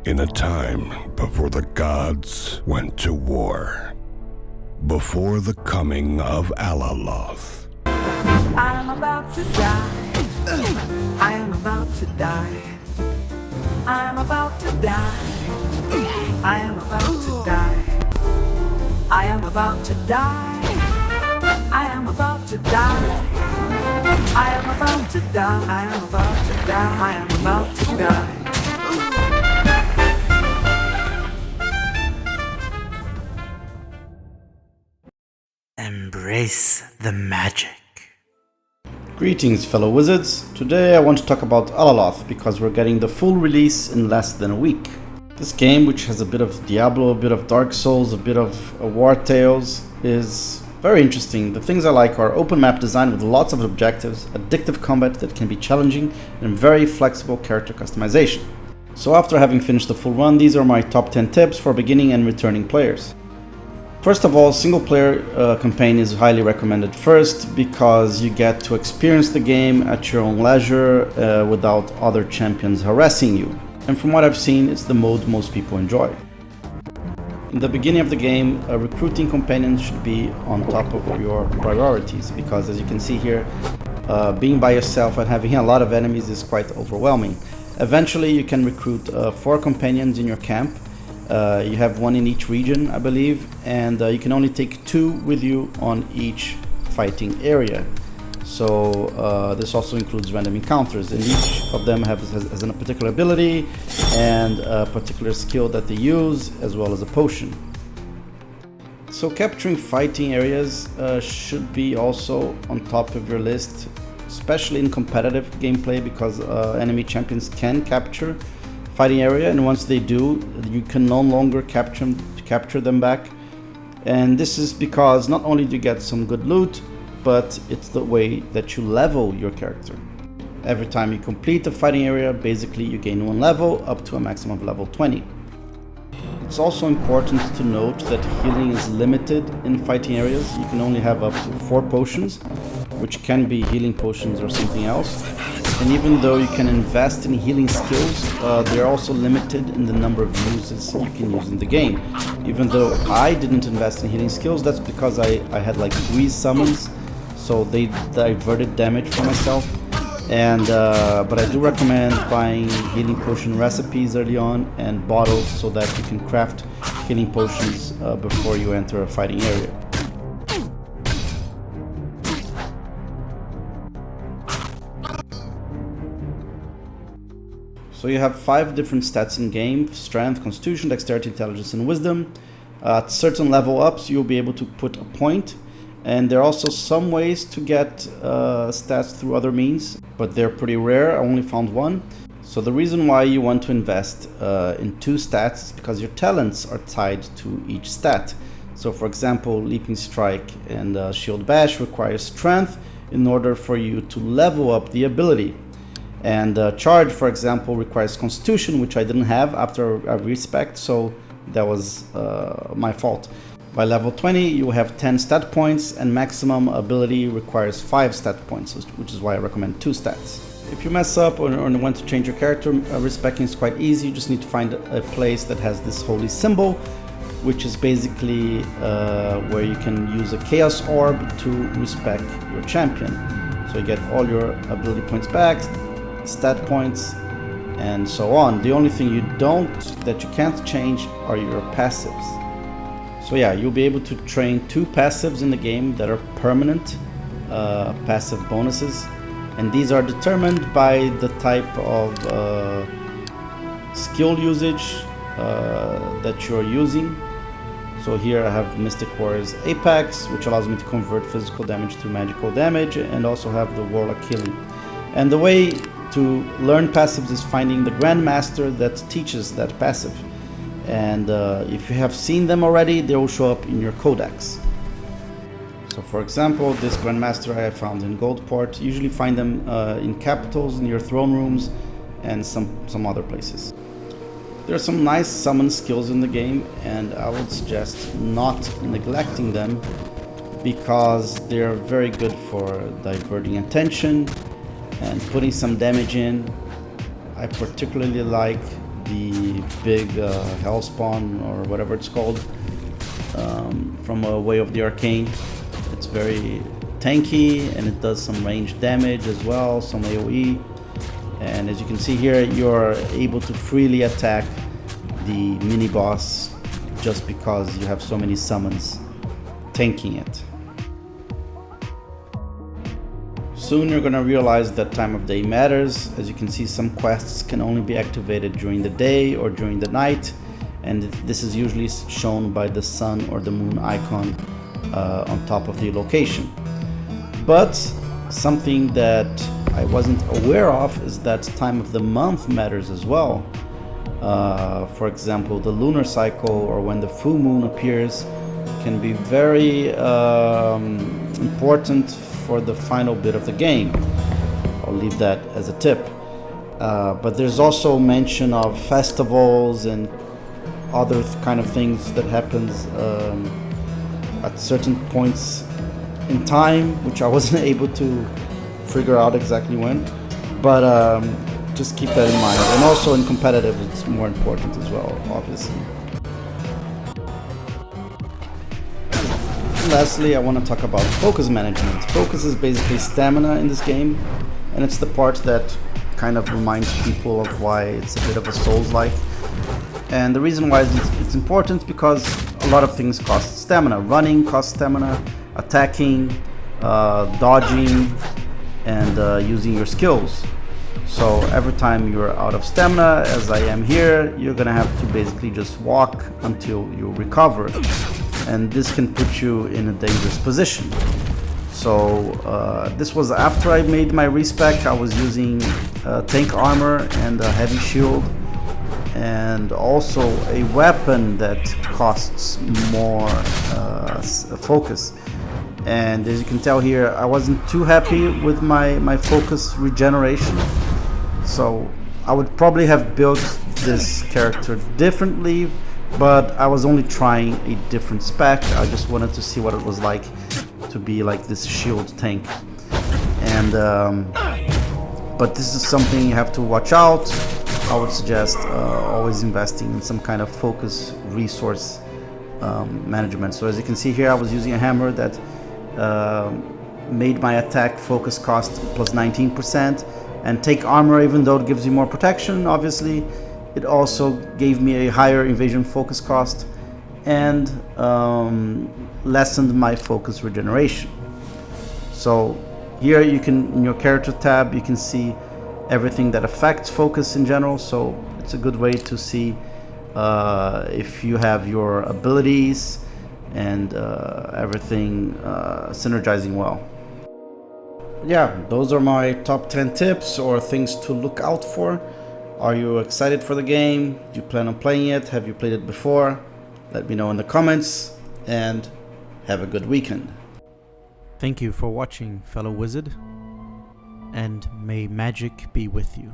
in a time before the gods went to war, before the coming of Alaloth. I am about to die. I am about to die. I am about to die. I am about to die. I am about to die. I am about to die. I am about to die. I am about to die. I am about to die. Embrace the magic. Greetings fellow wizards, today I want to talk about Alaloth because we're getting the full release in less than a week. This game, which has a bit of Diablo, a bit of Dark Souls, a bit of War Tales, is very interesting. The things I like are open map design with lots of objectives, addictive combat that can be challenging, and very flexible character customization. So after having finished the full run, these are my top 10 tips for beginning and returning players. First of all, single player campaign is highly recommended first because you get to experience the game at your own leisure without other champions harassing you. And from what I've seen, it's the mode most people enjoy. In the beginning of the game, recruiting companions should be on top of your priorities because, as you can see here, being by yourself and having a lot of enemies is quite overwhelming. Eventually you can recruit 4 companions in your camp. You have 1 in each region, I believe, and you can only take 2 with you on each fighting area. So this also includes random encounters, and each of them has a particular ability and a particular skill that they use, as well as a potion. So capturing fighting areas should be also on top of your list, especially in competitive gameplay, because enemy champions can capture fighting area, and once they do, you can no longer capture them back. And this is because not only do you get some good loot, but it's the way that you level your character. Every time you complete a fighting area, basically you gain 1 level up to a maximum of level 20. It's also important to note that healing is limited in fighting areas. You can only have up to 4 potions, which can be healing potions or something else. And even though you can invest in healing skills, they're also limited in the number of uses you can use in the game. Even though I didn't invest in healing skills, that's because I had like 3 summons, so they diverted damage for myself. And but I do recommend buying healing potion recipes early on and bottles so that you can craft healing potions before you enter a fighting area. So you have 5 different stats in game: strength, constitution, dexterity, intelligence, and wisdom. At certain level ups you'll be able to put a point, and there are also some ways to get stats through other means, but they're pretty rare. I only found 1. So the reason why you want to invest in 2 stats is because your talents are tied to each stat. So for example, leaping strike and shield bash requires strength in order for you to level up the ability. And charge, for example, requires constitution, which I didn't have after a respec, so that was my fault. By level 20 you have 10 stat points, and maximum ability requires 5 stat points, which is why I recommend 2 stats. If you mess up or want to change your character, respecing is quite easy. You just need to find a place that has this holy symbol, which is basically where you can use a chaos orb to respec your champion. So you get all your ability points back, stat points, and so on. The only thing that you can't change are your passives. So yeah, you'll be able to train 2 passives in the game that are permanent passive bonuses, and these are determined by the type of skill usage that you're using. So here I have Mystic Warrior's Apex, which allows me to convert physical damage to magical damage, and also have the Warlock Healing. And the way to learn passives is finding the Grandmaster that teaches that passive. And if you have seen them already, they will show up in your codex. So for example, this Grandmaster I found in Goldport. You usually find them in capitals, near throne rooms, and some other places. There are some nice summon skills in the game, and I would suggest not neglecting them because they're very good for diverting attention and putting some damage in. I particularly like the big hellspawn or whatever it's called from a Way of the Arcane. It's very tanky and it does some range damage as well, some AoE. And as you can see here, you're able to freely attack the mini boss just because you have so many summons tanking it. Soon you're gonna realize that time of day matters. As you can see, some quests can only be activated during the day or during the night, and this is usually shown by the sun or the moon icon on top of the location. But something that I wasn't aware of is that time of the month matters as well. For example, the lunar cycle or when the full moon appears can be very important for the final bit of the game. I'll leave that as a tip. But there's also mention of festivals and other kind of things that happens at certain points in time, which I wasn't able to figure out exactly when. But just keep that in mind. And also in competitive, it's more important as well, obviously. Lastly, I want to talk about focus management. Focus is basically stamina in this game, and it's the part that kind of reminds people of why it's a bit of a Souls-like. And the reason why it's important because a lot of things cost stamina. Running costs stamina, attacking, dodging, and using your skills. So every time you're out of stamina, as I am here, you're gonna have to basically just walk until you recover. And this can put you in a dangerous position. So this was after I made my respec. I was using tank armor and a heavy shield, and also a weapon that costs more focus. And as you can tell here, I wasn't too happy with my focus regeneration. So I would probably have built this character differently, but I was only trying a different spec. I just wanted to see what it was like to be like this shield tank. And but this is something you have to watch out. I would suggest always investing in some kind of focus resource management. So as you can see here, I was using a hammer that made my attack focus cost plus 19%, and take armor, even though it gives you more protection, obviously it also gave me a higher invasion focus cost and lessened my focus regeneration. So here you can, in your character tab, you can see everything that affects focus in general. So it's a good way to see if you have your abilities and everything synergizing well. Yeah, those are my top 10 tips or things to look out for. Are you excited for the game? Do you plan on playing it? Have you played it before? Let me know in the comments, and have a good weekend. Thank you for watching, fellow wizard, and may magic be with you.